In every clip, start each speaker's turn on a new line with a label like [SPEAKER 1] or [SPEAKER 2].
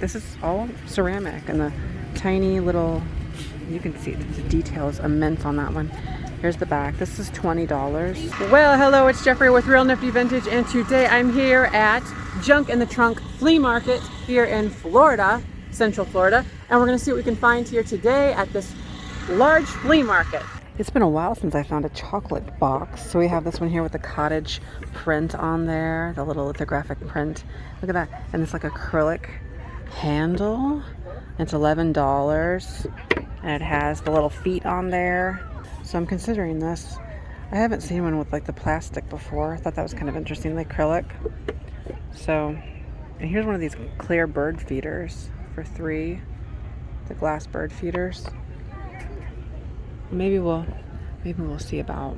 [SPEAKER 1] This is all ceramic, and the tiny little, you can see the details immense on that one. Here's the back. This is $20. Well, hello, it's Jeffrey with Real Nifty Vintage, and today I'm here at Junk in the Trunk Flea Market here in Florida, Central Florida, and we're gonna see what we can find here today at this large flea market. It's been a while since I found a chocolate box. So we have this one here with the cottage print on there, the little lithographic print. Look at that. And it's like acrylic handle. It's $11. And it has the little feet on there. So I'm considering this. I haven't seen one with like the plastic before. I thought that was kind of interesting, the acrylic. So, and here's one of these clear bird feeders for $3. The glass bird feeders. Maybe we'll see about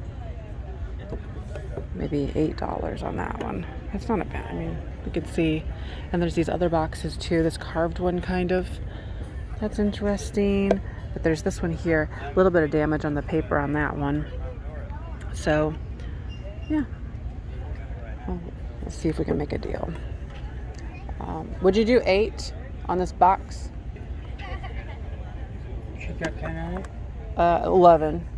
[SPEAKER 1] maybe $8 on that one. That's not a bad. I mean, we could see. And there's these other boxes too. This carved one, kind of. That's interesting. But there's this one here. A little bit of damage on the paper on that one. So, yeah. Well, let's see if we can make a deal. Would you do 8 on this box?
[SPEAKER 2] She got 10 on it?
[SPEAKER 1] 11.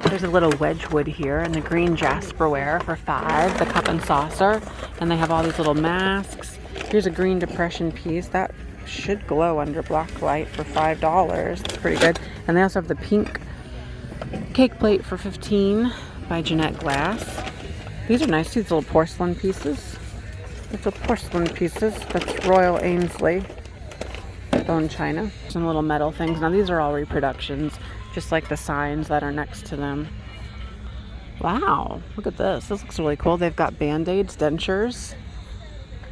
[SPEAKER 1] There's a little Wedgwood here and the green Jasperware for $5, the cup and saucer, and they have all these little masks. Here's a green depression piece that should glow under black light for $5. It's pretty good. And they also have the pink cake plate for $15 by Jeanette Glass. These are nice. These little porcelain pieces. Little porcelain pieces. That's Royal Ainsley. Bone china. Some little metal things. Now these are all reproductions, just like the signs that are next to them. Wow, look at this. This looks really cool. They've got band-aids, dentures.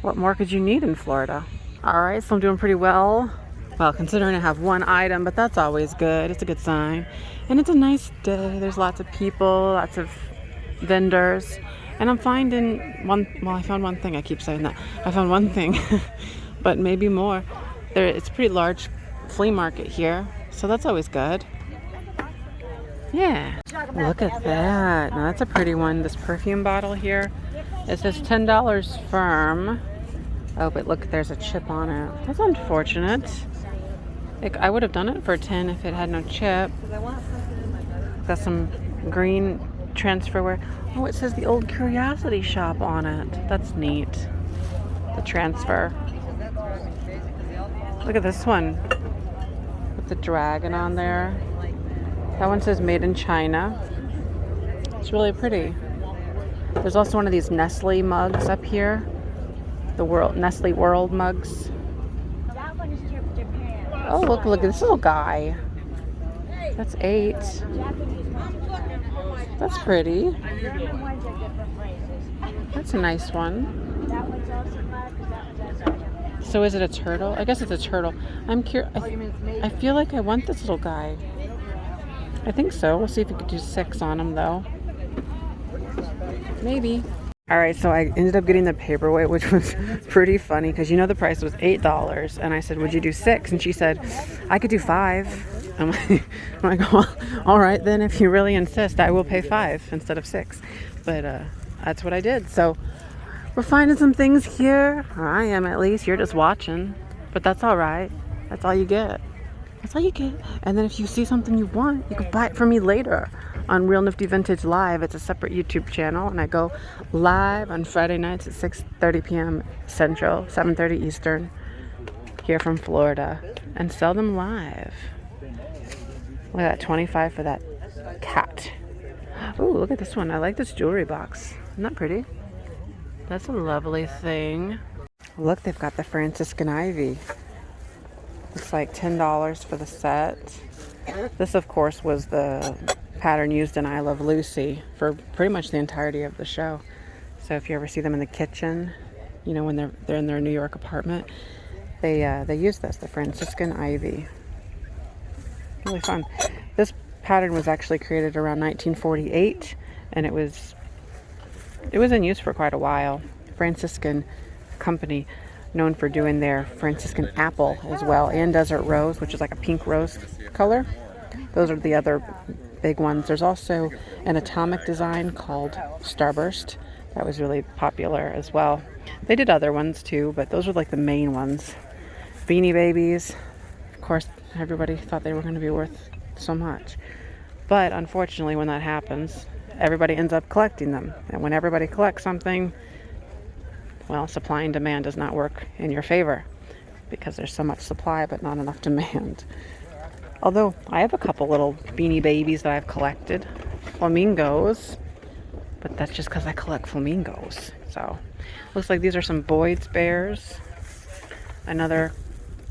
[SPEAKER 1] What more could you need in Florida? All right, so I'm doing pretty well. Well, considering I have one item, but that's always good. It's a good sign. And it's a nice day. There's lots of people, lots of vendors. And I'm finding I found one thing. I keep saying that. I found one thing, but maybe more. It's a pretty large flea market here, so that's always good. Yeah, look at that. Now that's a pretty one. This perfume bottle here. It says $10 firm. Oh, but look, there's a chip on it. That's unfortunate. I would have done it for 10 if it had no chip. Got some green transferware. Oh, it says the Old Curiosity Shop on it. That's neat. The transfer. Look at this one with the dragon on there. That one says made in China. It's really pretty. There's also one of these Nestle mugs up here. The Nestle World mugs. Oh, look at this little guy. That's $8. That's pretty. That's a nice one. So is it a turtle? I guess it's a turtle. I'm curious. I feel like I want this little guy. I think so. We'll see if we could do 6 on him though. Maybe. All right, so I ended up getting the paperweight, which was pretty funny because the price was $8, and I said, "Would you do 6?" And she said, "I could do 5." I'm like, well, all right then. If you really insist, I will pay 5 instead of 6. But that's what I did. So. We're finding some things here. Or I am, at least. You're just watching. But that's all right. That's all you get. That's all you get. And then if you see something you want, you can buy it from me later on Real Nifty Vintage Live. It's a separate YouTube channel. And I go live on Friday nights at 6:30 p.m. Central, 7:30 Eastern, here from Florida. And sell them live. Look at that, $25 for that cat. Ooh, look at this one. I like this jewelry box. Isn't that pretty? That's a lovely thing. Look, they've got the Franciscan ivy. It's like $10 for the set. This, of course, was the pattern used in I Love Lucy for pretty much the entirety of the show. So if you ever see them in the kitchen, when they're in their New York apartment, they use this, the Franciscan ivy. Really fun. This pattern was actually created around 1948, and it was in use for quite a while. Franciscan company known for doing their Franciscan apple as well, and desert rose, which is like a pink rose color. Those are the other big ones. There's also an atomic design called Starburst That was really popular as well. They did other ones too, but those were like the main ones. Beanie Babies. Of course, everybody thought they were going to be worth so much. But unfortunately, when that happens, everybody ends up collecting them. And when everybody collects something, well, supply and demand does not work in your favor because there's so much supply but not enough demand. Although I have a couple little Beanie Babies that I've collected. Flamingos. But that's just because I collect flamingos. So, looks like these are some Boyd's bears. Another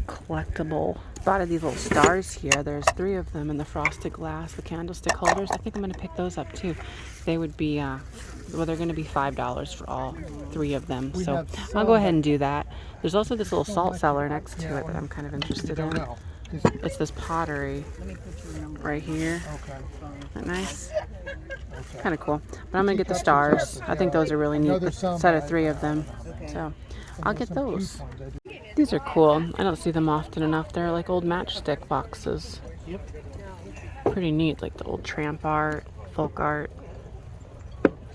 [SPEAKER 1] collectible. Thought of these little stars here. There's 3 of them in the frosted glass, the candlestick holders. I think I'm going to pick those up too. They would be, well, they're going to be $5 for all 3 of them. So I'll go ahead and do that. There's also this little salt cellar next to it that I'm kind of interested in. It's this pottery right here. Isn't that nice? Kind of cool. But I'm going to get the stars. I think those are really neat. A set of 3 of them. So I'll get those. These are cool. I don't see them often enough. They're like old matchstick boxes. Pretty neat, like the old tramp art, folk art.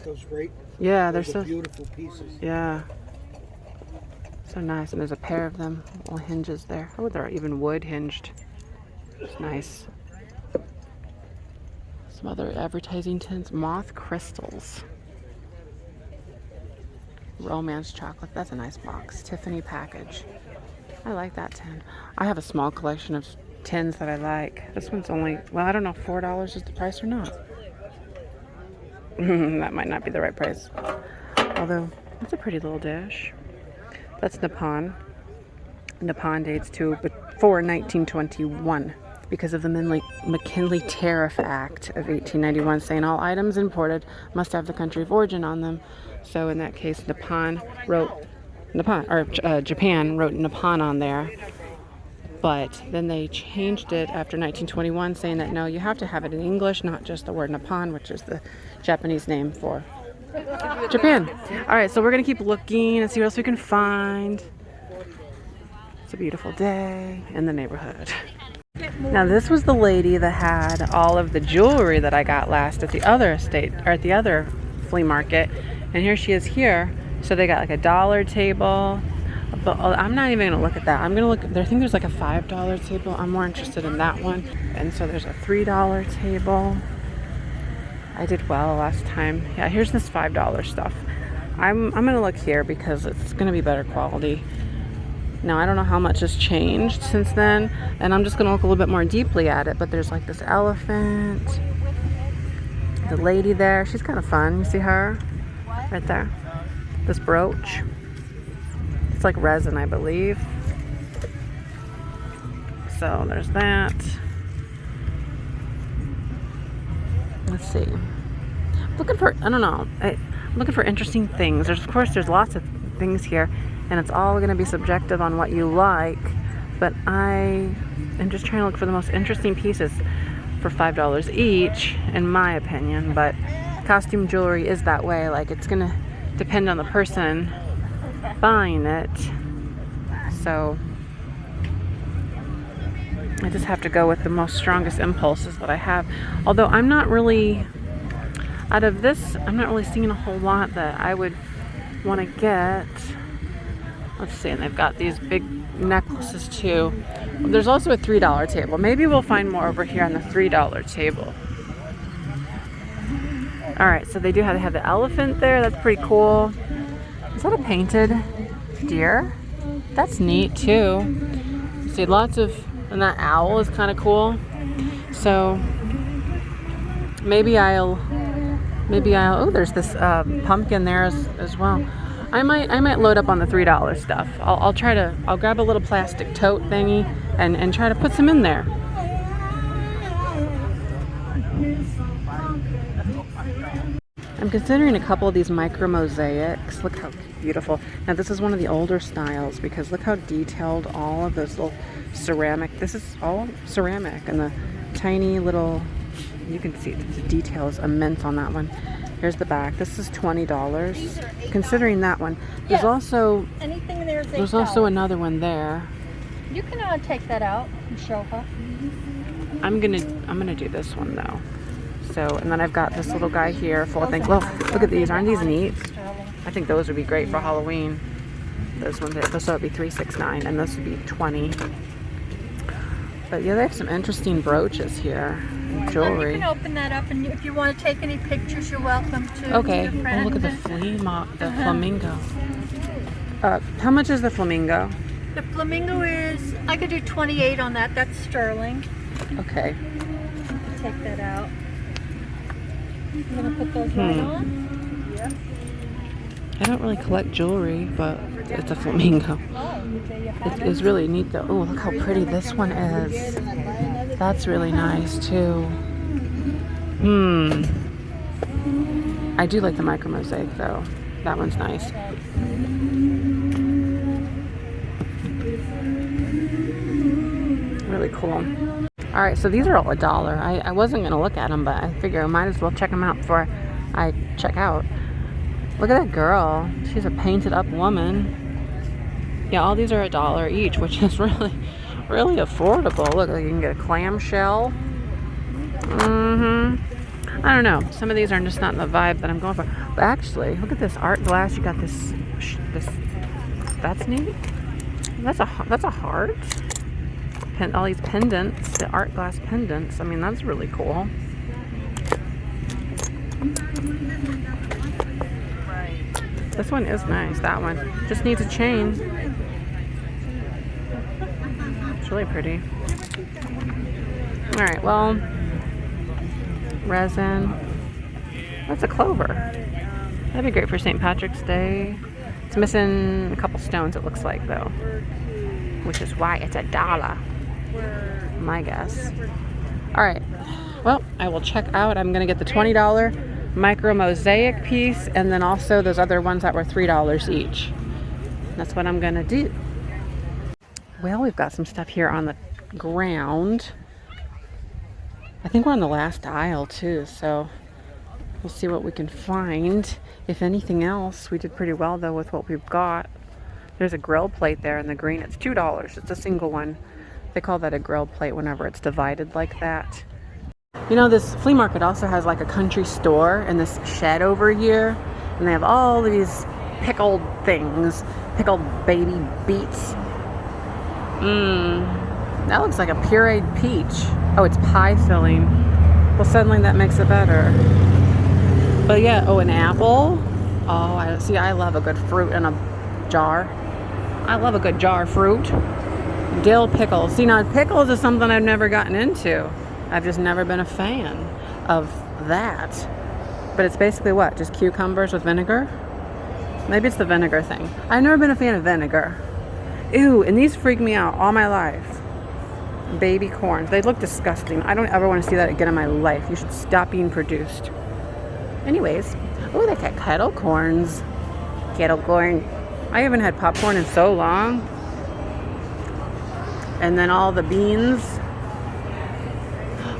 [SPEAKER 2] Those great.
[SPEAKER 1] Yeah, they're so
[SPEAKER 2] beautiful pieces.
[SPEAKER 1] Yeah. So nice. And there's a pair of them, little hinges there. Oh, they're even wood hinged. It's nice. Some other advertising tins. Moth crystals. Romance chocolate. That's a nice box. Tiffany package. I like that tin. I have a small collection of tins that I like. This one's only, well, I don't know if $4 is the price or not. That might not be the right price. Although, it's a pretty little dish. That's Nippon. Nippon dates to before 1921 because of the McKinley Tariff Act of 1891 saying all items imported must have the country of origin on them. So in that case, Japan wrote Nippon on there. But then they changed it after 1921 saying that no, you have to have it in English, not just the word Nippon, which is the Japanese name for Japan. All right, so we're going to keep looking and see what else we can find. It's a beautiful day in the neighborhood. Now this was the lady that had all of the jewelry that I got last at the other estate, or at the other flea market. And here she is here. So they got like a dollar table. But I'm not even going to look at that. I'm going to look, I think there's like a $5 table. I'm more interested in that one. And so there's a $3 table. I did well last time. Yeah, here's this $5 stuff. I'm going to look here because it's going to be better quality. Now, I don't know how much has changed since then. And I'm just going to look a little bit more deeply at it. But there's like this elephant. The lady there. She's kind of fun. You see her? Right there. This brooch. It's like resin, I believe. So there's that. Let's see. Looking for, I don't know. I'm looking for interesting things. Of course, there's lots of things here, and it's all going to be subjective on what you like. But I am just trying to look for the most interesting pieces for $5 each, in my opinion. But costume jewelry is that way. Like, it's going to depend on the person buying it. So I just have to go with the most strongest impulses that I have. Although I'm not really, out of this, I'm not really seeing a whole lot that I would want to get. Let's see, and they've got these big necklaces too. There's also a $3 table. Maybe we'll find more over here on the $3 table. All right, so they do have the elephant there. That's pretty cool. Is that a painted deer? That's neat too. See, lots of, and that owl is kind of cool. So maybe I'll, oh, there's this pumpkin there as well. I might load up on the $3 stuff. I'll grab a little plastic tote thingy and try to put some in there. I'm considering a couple of these micro mosaics. Look how beautiful. Now this is one of the older styles because look how detailed all of those little ceramic, this is all ceramic, and the tiny little, you can see the detail is immense on that one. Here's the back. This is $20. Considering that one, there's also
[SPEAKER 3] anything there is $8.
[SPEAKER 1] There's also another one there.
[SPEAKER 3] You can take that out and show her.
[SPEAKER 1] I'm gonna do this one though. So, and then I've got this little guy here full of things. Well, look at these. Aren't these neat? I think those would be great for Halloween. Those ones, those would be $3.69, and this would be $20. But yeah, they have some interesting brooches here, and jewelry.
[SPEAKER 3] You can open that up, and if you want to take any pictures, you're welcome to.
[SPEAKER 1] Okay.
[SPEAKER 3] To your
[SPEAKER 1] Oh, look at the flamingo. How much is the flamingo?
[SPEAKER 3] The flamingo is, I could do 28 on that. That's sterling.
[SPEAKER 1] Okay.
[SPEAKER 3] Take that out. I'm gonna put those right on.
[SPEAKER 1] I don't really collect jewelry, but it's a flamingo. It's really neat though. Oh, look how pretty this one is. That's really nice too. I do like the micro mosaic though. That one's nice. Really cool. All right, so these are all $1. I wasn't gonna look at them, but I figure I might as well check them out before I check out. Look at that girl. She's a painted up woman. Yeah, all these are $1 each, which is really, really affordable. Look, you can get a clamshell. I don't know. Some of these are just not the vibe that I'm going for. But actually, look at this art glass. You got this. That's neat. That's a heart. All these pendants, the art glass pendants. I mean, that's really cool. This one is nice. That one just needs a chain. It's really pretty. All right, well, resin. That's a clover. That'd be great for St. Patrick's Day. It's missing a couple stones, it looks like, though, which is why it's $1. My guess. All right. Well, I will check out. I'm gonna get the $20 micro mosaic piece, and then also those other ones that were $3 each. That's what I'm gonna do. Well, we've got some stuff here on the ground. I think we're on the last aisle too, so we'll see what we can find. If anything else, we did pretty well though with what we've got. There's a grill plate there in the green. It's $2. It's a single one. They call that a grill plate whenever it's divided like that. You know, this flea market also has like a country store in this shed over here, and they have all these pickled things, pickled baby beets. That looks like a pureed peach. Oh, it's pie filling. Well, suddenly that makes it better. But yeah, oh, an apple. Oh, I love a good fruit in a jar. I love a good jar of fruit. Dill pickles. See, now pickles is something I've never gotten into. I've just never been a fan of that. But it's basically what? Just cucumbers with vinegar? Maybe it's the vinegar thing. I've never been a fan of vinegar. Ew, and these freak me out all my life. Baby corns. They look disgusting. I don't ever want to see that again in my life. You should stop being produced. Anyways. Oh, they got kettle corns. Kettle corn. I haven't had popcorn in so long. And then all the beans.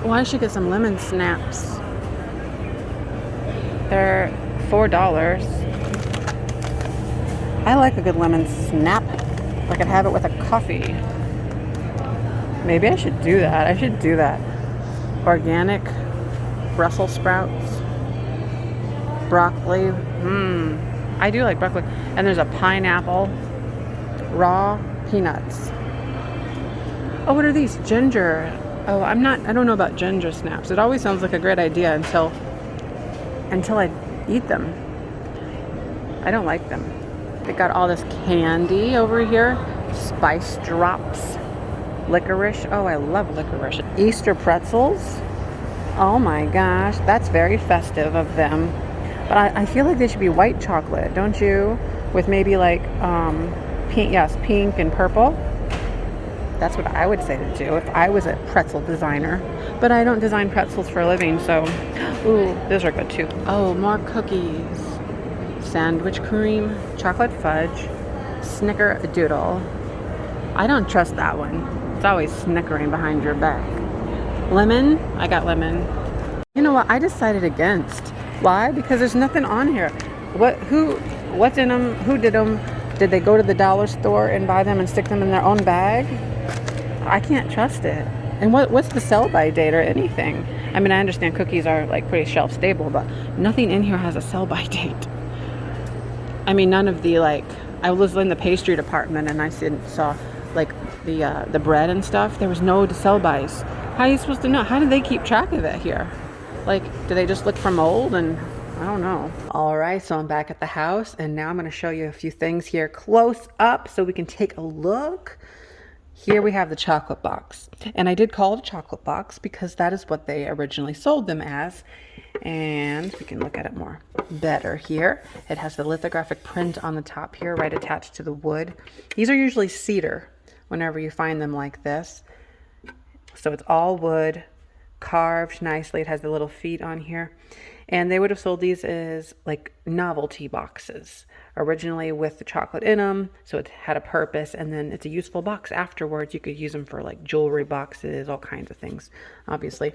[SPEAKER 1] Oh, I should get some lemon snaps. They're $4. I like a good lemon snap. I could have it with a coffee. Maybe I should do that. I should do that. Organic Brussels sprouts. Broccoli. I do like broccoli. And there's a pineapple. Raw peanuts. Oh, what are these? Ginger. Oh, I don't know about ginger snaps. It always sounds like a great idea until I eat them. I don't like them. They got all this candy over here. Spice drops. Licorice. Oh, I love licorice. Easter pretzels. Oh my gosh, that's very festive of them. But I feel like they should be white chocolate, don't you? With maybe like pink, yes, pink and purple. That's what I would say to do if I was a pretzel designer. But I don't design pretzels for a living, so... Ooh, those are good too. Oh, more cookies. Sandwich cream, chocolate fudge, snickerdoodle. I don't trust that one. It's always snickering behind your back. Lemon, I got lemon. You know what, I decided against. Why? Because there's nothing on here. What's in them? Who did them? Did they go to the dollar store and buy them and stick them in their own bag? I can't trust it. And what's the sell-by date or anything? I mean, I understand cookies are like pretty shelf stable, but nothing in here has a sell-by date. I mean, none of the like, I was in the pastry department and I saw like the bread and stuff. There was no sell-bys. How are you supposed to know? How do they keep track of it here? Like, do they just look for mold? And I don't know. All right, so I'm back at the house and now I'm going to show you a few things here close up so we can take a look. Here we have the chocolate box, and I did call it a chocolate box because that is what they originally sold them as. And we can look at it more better here. It has the lithographic print on the top here, right attached to the wood. These are usually cedar whenever you find them like this. So it's all wood, carved nicely. It has the little feet on here. And they would have sold these as like novelty boxes, originally with the chocolate in them, so it had a purpose, and then it's a useful box afterwards. You could use them for like jewelry boxes, all kinds of things, obviously.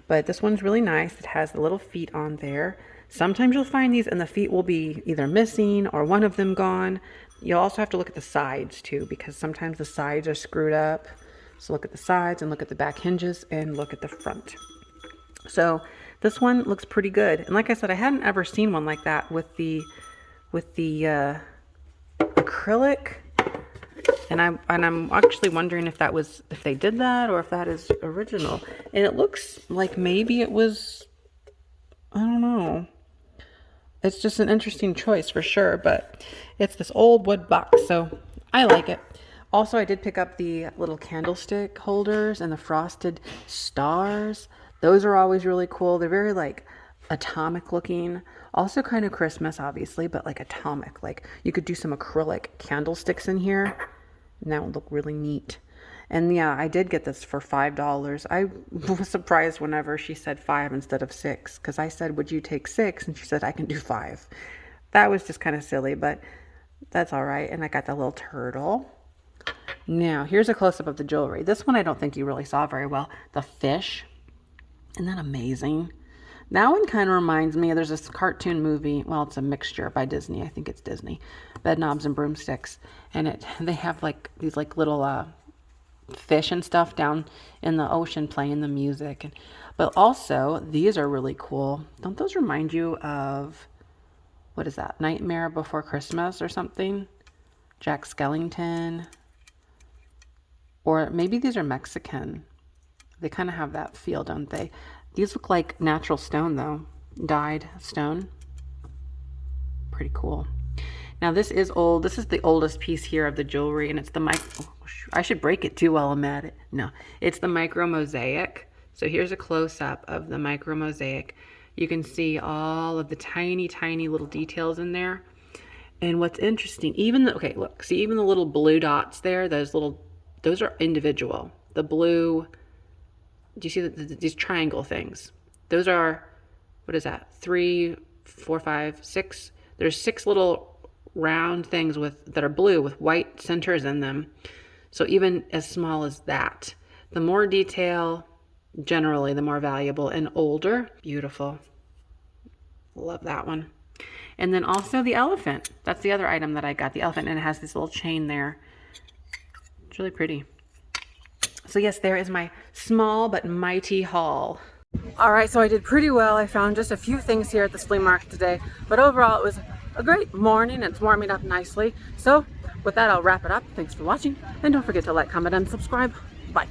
[SPEAKER 1] But this one's really nice. It has the little feet on there. Sometimes you'll find these and the feet will be either missing or one of them gone. You'll also have to look at the sides too, because sometimes the sides are screwed up. So look at the sides and look at the back hinges and look at the front. So this one looks pretty good. And like I said, I hadn't ever seen one like that with the acrylic. And I'm actually wondering if they did that or if that is original. And it looks like maybe it was, I don't know. It's just an interesting choice for sure, but it's this old wood box, so I like it. Also, I did pick up the little candlestick holders and the frosted stars. Those are always really cool. They're very like atomic looking. Also kind of Christmas, obviously, but like atomic. Like you could do some acrylic candlesticks in here, and that would look really neat. And yeah, I did get this for $5. I was surprised whenever she said 5 instead of 6, because I said, would you take 6? And she said, I can do 5. That was just kind of silly, but that's all right. And I got the little turtle. Now, here's a close-up of the jewelry. This one I don't think you really saw very well. The fish. Isn't that amazing? That one kind of reminds me, there's this cartoon movie, well, it's a mixture by Disney. I think it's Disney. Bedknobs and Broomsticks. And they have like these like little fish and stuff down in the ocean playing the music. But also, these are really cool. Don't those remind you of, what is that, Nightmare Before Christmas or something? Jack Skellington. Or maybe these are Mexican. They kind of have that feel, don't they? These look like natural stone, though. Dyed stone. Pretty cool. Now, this is old. This is the oldest piece here of the jewelry, and it's the I should break it, too, while I'm at it. No, it's the micro mosaic. So here's a close-up of the micro mosaic. You can see all of the tiny, tiny little details in there. And what's interesting, okay, look. See, even the little blue dots there, those are individual. The blue, do you see these triangle things? Those are, what is that? 3, 4, 5, 6. There's 6 little round things that are blue with white centers in them. So even as small as that. The more detail, generally, the more valuable and older. Beautiful. Love that one. And then also the elephant. That's the other item that I got, the elephant, and it has this little chain there. It's really pretty. So yes, there is my small but mighty haul. All right, so I did pretty well. I found just a few things here at the flea market today, but overall it was a great morning. It's warming up nicely. So with that, I'll wrap it up. Thanks for watching, and don't forget to like, comment, and subscribe. Bye.